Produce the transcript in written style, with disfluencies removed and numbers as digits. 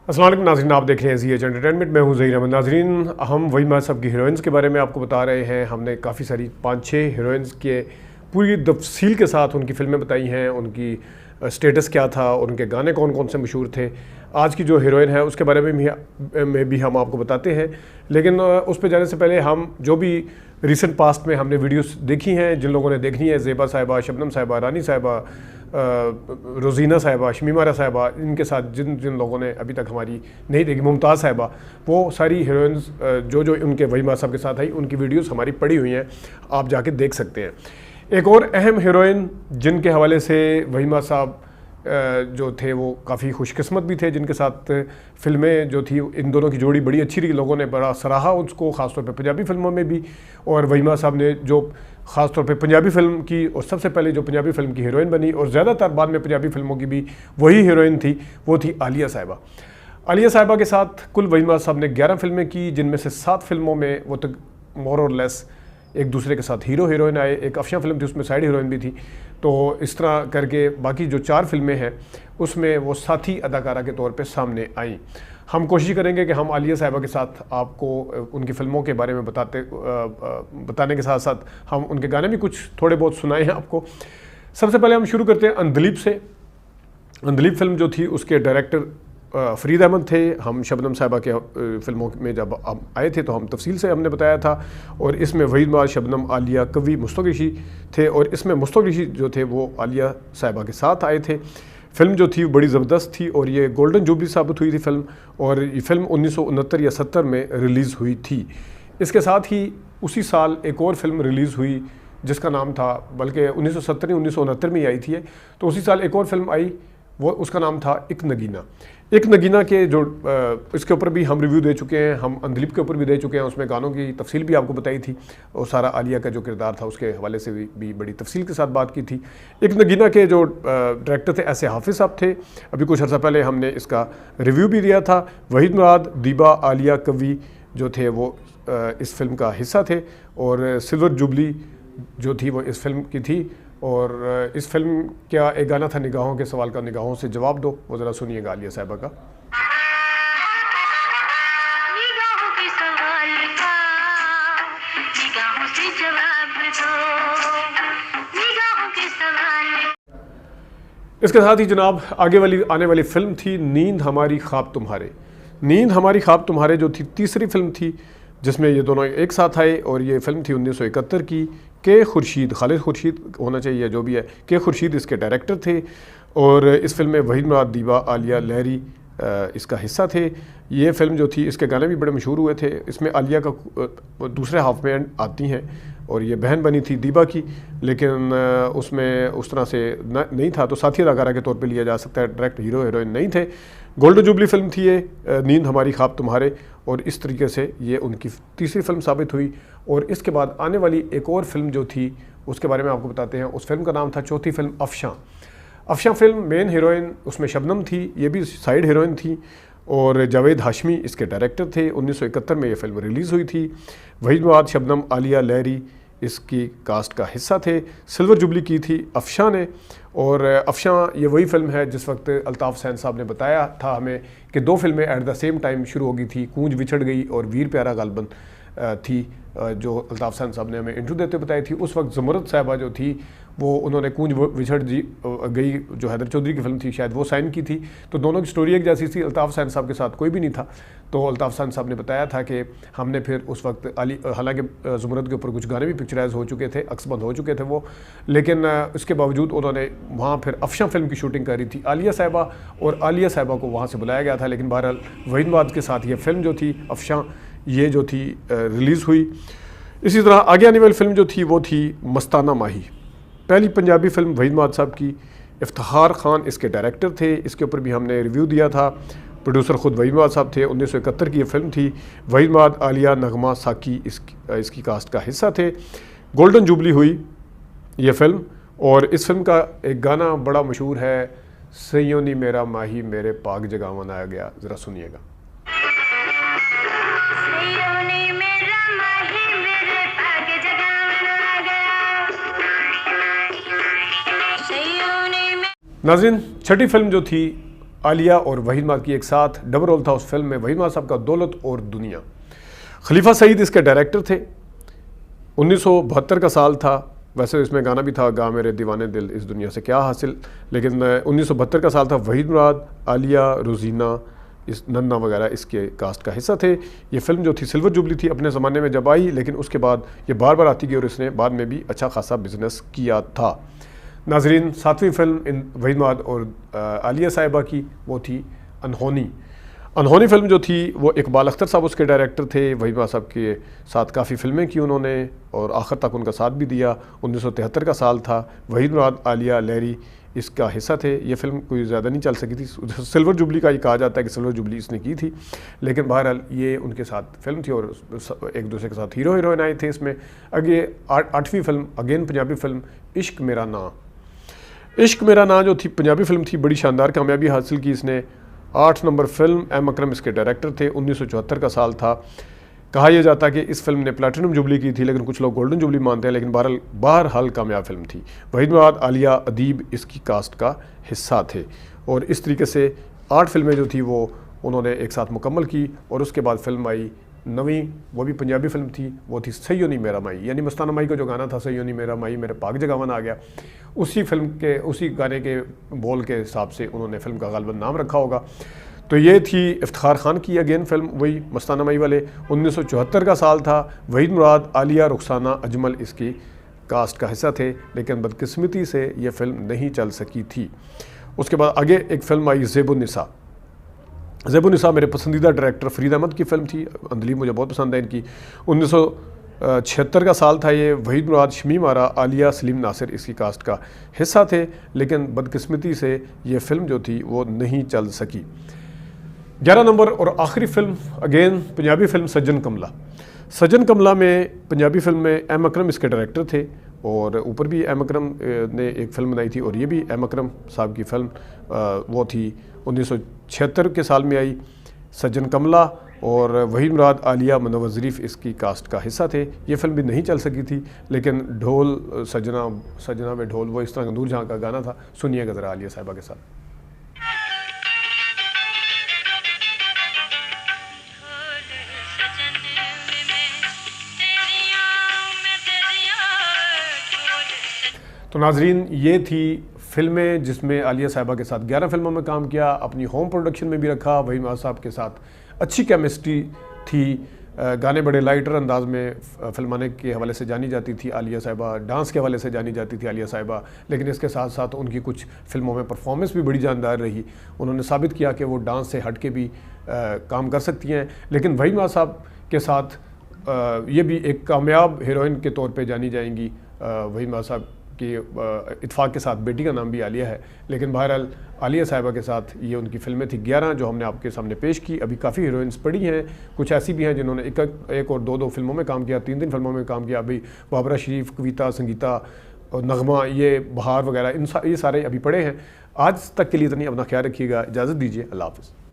अस्सलाम वालेकुम नाज़रीन, आप देख रहे हैं ज़ी एंटरटेनमेंट। मैं हूं ज़हीर अहमद। नाज़रीन, हम वही मासब की हीरोइंस के बारे में आपको बता रहे हैं। हमने काफ़ी सारी 5-6 हीरोइंस के पूरी तफसील के साथ उनकी फ़िल्में बताई हैं, उनकी स्टेटस क्या था, उनके गाने कौन कौन से मशहूर थे। आज की जो हीरोइन है उसके बारे में भी हम आपको बताते हैं, लेकिन उस पर जाने से पहले हम जो भी रिसेंट पास्ट में हमने वीडियोस देखी हैं, जिन लोगों ने देखनी है, ज़ेबा साहिबा, शबनम साहिबा, रानी साहिबा, रोज़ीना साहिबा, शमीमारा साहिबा, इनके साथ जिन जिन लोगों ने अभी तक हमारी नहीं देखी, मुमताज़ साहिबा, वो सारी हीरोइंस जो जो उनके वही मासब के साथ आई, उनकी वीडियोस हमारी पड़ी हुई हैं, आप जाके देख सकते हैं। एक और अहम हीरोइन जिनके हवाले से वही मासब जो थे वो काफ़ी खुशकिस्मत भी थे, जिनके साथ फ़िल्में जो थी इन दोनों की जोड़ी बड़ी अच्छी रही, लोगों ने बड़ा सराहा उसको, ख़ासतौर पे पंजाबी फ़िल्मों में भी। और वहीमा साहब ने जो ख़ासतौर पे पंजाबी फ़िल्म की और सबसे पहले जो पंजाबी फ़िल्म की हीरोइन बनी और ज़्यादातर बाद में पंजाबी फ़िल्मों की भी वही हीरोइन थी, वो थी आलिया साहिबा। आलिया साहिबा के साथ कुल वहीमा साहब ने 11 फ़िल्में की, जिनमें से 7 फ़िल्मों में वो तो मोर और लेस एक दूसरे के साथ हीरो हीरोइन आए। एक अफशा फिल्म थी, उसमें साइड हीरोइन भी थी। तो इस तरह करके बाकी जो 4 फिल्में हैं उसमें वो साथी अदाकारा के तौर पे सामने आई। हम कोशिश करेंगे कि हम आलिया साहिबा के साथ आपको उनकी फ़िल्मों के बारे में बताने के साथ साथ हम उनके गाने भी कुछ थोड़े बहुत सुनाए हैं आपको। सबसे पहले हम शुरू करते हैं अंधलीप से। अंधलीप फिल्म जो थी उसके डायरेक्टर फ़रीद अहमद थे। हम शबनम साहिबा के फ़िल्मों में जब हम आए थे तो हम तफसील से हमने बताया था, और इसमें वहीद माल, शबनम, आलिया, कवि, मुस्तफ़ा ऋषि थे, और इसमें मुस्तफ़ा ऋषि जो थे वो आलिया साहिबा के साथ आए थे। फ़िल्म जो थी बड़ी ज़बरदस्त थी और ये गोल्डन जुबली साबित हुई थी फ़िल्म, और ये फ़िल्म 1969 या 70 में रिलीज़ हुई थी। इसके साथ ही उसी साल एक और फ़िल्म रिलीज़ हुई जिसका नाम था, बल्कि 1970 नहीं 1969 में ही आई थी, तो उसी साल एक और फिल्म आई, वो उसका नाम था एक नगीना। एक नगीना के जो इसके ऊपर भी हम रिव्यू दे चुके हैं, हम अंधलीप के ऊपर भी दे चुके हैं, उसमें गानों की तफसील भी आपको बताई थी, और सारा आलिया का जो किरदार था उसके हवाले से भी बड़ी तफसील के साथ बात की थी। एक नगीना के जो डायरेक्टर थे ऐसे हाफिज़ साहब थे। अभी कुछ अर्सा पहले हमने इसका रिव्यू भी दिया था। वहीद मुराद, दीबा, आलिया, कवि जो थे वो इस फिल्म का हिस्सा थे, और सिल्वर जुबली जो थी वो इस फिल्म की थी। और इस फिल्म क्या एक गाना था, निगाहों के सवाल का निगाहों से जवाब दो, वो ज़रा सुनिएगा आलिया साहिबा का। इसके साथ ही जनाब आने वाली फ़िल्म थी नींद हमारी ख्वाब तुम्हारे। नींद हमारी ख्वाब तुम्हारे जो थी तीसरी फिल्म थी जिसमें ये दोनों एक साथ आए, और ये फिल्म थी 1971 की। के खुर्शीद, खालिद खुर्शीद होना चाहिए जो भी है, के खुर्शीद इसके डायरेक्टर थे, और इस फिल्म में वहीद मुराद, दीबा, आलिया, लहरी इसका हिस्सा थे। ये फिल्म जो थी इसके गाने भी बड़े मशहूर हुए थे। इसमें आलिया का दूसरे हाफ में आती हैं, और ये बहन बनी थी दीबा की, लेकिन उसमें उस तरह से नहीं था, तो साथी अदाकारा के तौर पे लिया जा सकता है, डायरेक्ट हीरो हीरोइन नहीं थे। गोल्डन जुबली फिल्म थी ये, नींद हमारी ख्वाब तुम्हारे, और इस तरीके से ये उनकी तीसरी फिल्म साबित हुई। और इसके बाद आने वाली एक और फिल्म जो थी उसके बारे में आपको बताते हैं। उस फिल्म का नाम था चौथी film Afsha. Afsha film main heroine उसमें शबनम थी, ये भी साइड हीरोइन थी, और जावेद हाशमी इसके डायरेक्टर थे। 1971 में ये फिल्म रिलीज़ हुई थी। वहीद मुराद, शबनम, आलिया, लहरी इसकी कास्ट का हिस्सा थे। सिल्वर जुबली की थी अफशा ने, और अफशा ये वही फिल्म है जिस वक्त अल्ताफ़ हुसैन साहब ने बताया था हमें कि 2 फिल्में एट द सेम टाइम शुरू हो गई थी, कूंज बिछड़ गई और वीर प्यारा गालबन थी, जो अल्ताफ़ हुसैन साहब ने हमें इंटरव्यू देते बताई थी। उस वक्त ज़मरत साहिबा जो थी वो उन्होंने कूंज बिछड़ गई जो हैदर चौधरी की फिल्म थी शायद वो साइन की थी, तो दोनों की स्टोरी एक जैसी थी। अल्ताफ़ हुसैन साहब के साथ कोई भी नहीं था, तो अल्ताफ़ हुसैन साहब ने बताया था कि हमने फिर उस वक्त हालांकि ज़मरत के ऊपर कुछ गाने भी पिक्चराइज हो चुके थे, अक्सबंद हो चुके थे वो, लेकिन इसके बावजूद उन्होंने वहाँ फिर अफशा फिल्म की शूटिंग करी थी आलिया साहिबा, और आलिया साहिबा को वहाँ से बुलाया गया था। लेकिन बहरहाल वहीद मुराद के साथ ये फिल्म जो थी अफशा, ये जो थी रिलीज़ हुई। इसी तरह आगे आने वाली फ़िल्म जो थी वो थी मस्ताना माही, पहली पंजाबी फ़िल्म वहीद मुराद साहब की। इफ्तिखार खान इसके डायरेक्टर थे, इसके ऊपर भी हमने रिव्यू दिया था। प्रोड्यूसर ख़ुद वहीद मुराद साहब थे। 1971 की ये फ़िल्म थी। वहीद मुराद, आलिया, नगमा, साकी इसकी कास्ट का हिस्सा थे। गोल्डन जुबली हुई ये फ़िल्म, और इस फिल्म का एक गाना बड़ा मशहूर है, सैयोनी मेरा माही मेरे पाक जगावन आया गया, ज़रा सुनिएगा। नाज़रीन, छठी फिल्म जो थी आलिया और वहीद माद की एक साथ डबल रोल था उस फिल्म में, वहीद माद साहब का दौलत और दुनिया। खलीफा सईद इसके डायरेक्टर थे। 1972 का साल था। वैसे इसमें गाना भी था, गा मेरे दीवाने दिल इस दुनिया से क्या हासिल, लेकिन 1972 का साल था। वहीद मुराद, आलिया, रोजीना, इस नन्ना वगैरह इसके कास्ट का हिस्सा थे। ये फिल्म जो थी सिल्वर जुबली थी अपने ज़माने में जब आई, लेकिन उसके बाद ये बार बार आती गई और इसने बाद में भी अच्छा खासा बिजनेस किया था। नाजरीन, 7वीं फिल्म इन वहीद मुराद और आलिया साहिबा की वो थी अनहोनी। अनहोनी फिल्म जो थी वो इकबाल अख्तर साहब उसके डायरेक्टर थे। वहीद मुराद साहब के साथ काफ़ी फिल्में की उन्होंने और आखिर तक उनका साथ भी दिया। 1973 का साल था। वहीद मुराद, आलिया, लहरी इसका हिस्सा थे। ये फिल्म कोई ज़्यादा नहीं चल सकी थी। सिल्वर जुबली का ये कहा जाता है कि सिल्वर जुबली इसने की थी, लेकिन बहरहाल ये उनके साथ फिल्म थी और एक दूसरे के साथ हीरो हीरोइन आए थे इसमें। आगे 8वीं फिल्म अगेन पंजाबी फिल्म इश्क मेरा नां। इश्क मेरा नां जो थी पंजाबी फिल्म थी, बड़ी शानदार कामयाबी हासिल की इसने। 8 नंबर फिल्म, एम अकरम इसके डायरेक्टर थे। 1974 का साल था। कहा यह जाता है कि इस फिल्म ने प्लैटिनम जुबली की थी, लेकिन कुछ लोग गोल्डन जुबली मानते हैं, लेकिन बहरहाल कामयाब फिल्म थी। वहीद मुराद, आलिया, अदीब इसकी कास्ट का हिस्सा थे और इस तरीके से 8 फिल्में जो थी वो उन्होंने एक साथ मुकम्मल की। और उसके बाद फिल्म आई 9वीं, वो भी पंजाबी फिल्म थी, वो थी सैयो नी मेरा माई, यानी मस्ताना माई का जो गाना था सैयो नी मेरा माई मेरे पाक जगावन आ गया, उसी फिल्म के उसी गाने के बोल के हिसाब से उन्होंने फिल्म का गालिबन नाम रखा होगा। तो ये थी इफ्तिखार खान की अगेन फिल्म, वही मस्ताना माई वाले। 1974 का साल था। वहीद मुराद, आलिया, रुखसाना, अजमल इसकी कास्ट का हिस्सा थे, लेकिन बदकिस्मती से ये फिल्म नहीं चल सकी थी। उसके बाद आगे एक फिल्म आई ज़ेबुन्निसा। ज़ेबुन्निसा मेरे पसंदीदा डायरेक्टर फरीद अहमद की फिल्म थी। अंदली मुझे बहुत पसंद है इनकी। 1976 का साल था ये। वहीद मुराद, शमीम आरा, आलिया, सलीम नासिर इसकी कास्ट का हिस्सा थे, लेकिन बदकिस्मती से ये फिल्म जो थी वो नहीं चल सकी। 11 नंबर और आखिरी फिल्म अगेन पंजाबी फिल्म सज्जन कमला। सज्जन कमला में पंजाबी फिल्म में एम अकरम इसके डायरेक्टर थे और ऊपर भी एम अकरम ने एक फ़िल्म बनाई थी और ये भी एम अकरम साहब की फ़िल्म वो थी 1976 के साल में आई सज्जन कमला। और वहीद मुराद, आलिया, मुनव्वर ज़रीफ़ इसकी कास्ट का हिस्सा थे। ये फिल्म भी नहीं चल सकी थी, लेकिन ढोल सजना सजना में ढोल, वो इस तरह नूर जहाँ का गाना था, सुनिएगा ज़रा आलिया साहिबा के साथ। तो नाजरीन, ये थी फिल्में जिसमें आलिया साहिबा के साथ 11 फिल्मों में काम किया, अपनी होम प्रोडक्शन में भी रखा। वहीद मुराद साहब के साथ अच्छी केमिस्ट्री थी। गाने बड़े लाइटर अंदाज में फिल्माने के हवाले से जानी जाती थी आलिया साहिबा, डांस के हवाले से जानी जाती थी आलिया साहिबा, लेकिन इसके साथ साथ उनकी कुछ फिल्मों में परफॉर्मेंस भी बड़ी जानदार रही। उन्होंने साबित किया कि वो डांस से हट के भी काम कर सकती हैं। लेकिन वहीद मुराद साहब के साथ ये भी एक कामयाब हीरोइन के तौर पे जानी जाएंगी। वहीद मुराद साहब कि इत्फाक के साथ बेटी का नाम भी आलिया है, लेकिन बहरहाल आलिया साहिबा के साथ ये उनकी फिल्में थी 11 जो हमने आपके सामने पेश की। अभी काफ़ी हीरोइंस पड़ी हैं, कुछ ऐसी भी हैं जिन्होंने एक और दो फिल्मों में काम किया, 3 फिल्मों में काम किया। अभी बाबरा शरीफ, कविता, संगीता और नगमा, ये बहार वगैरह ये सारे अभी पड़े हैं। आज तक के लिए इतनी, अपना ख्याल रखिएगा, इजाज़त दीजिए, अल्लाह हाफ़िज़।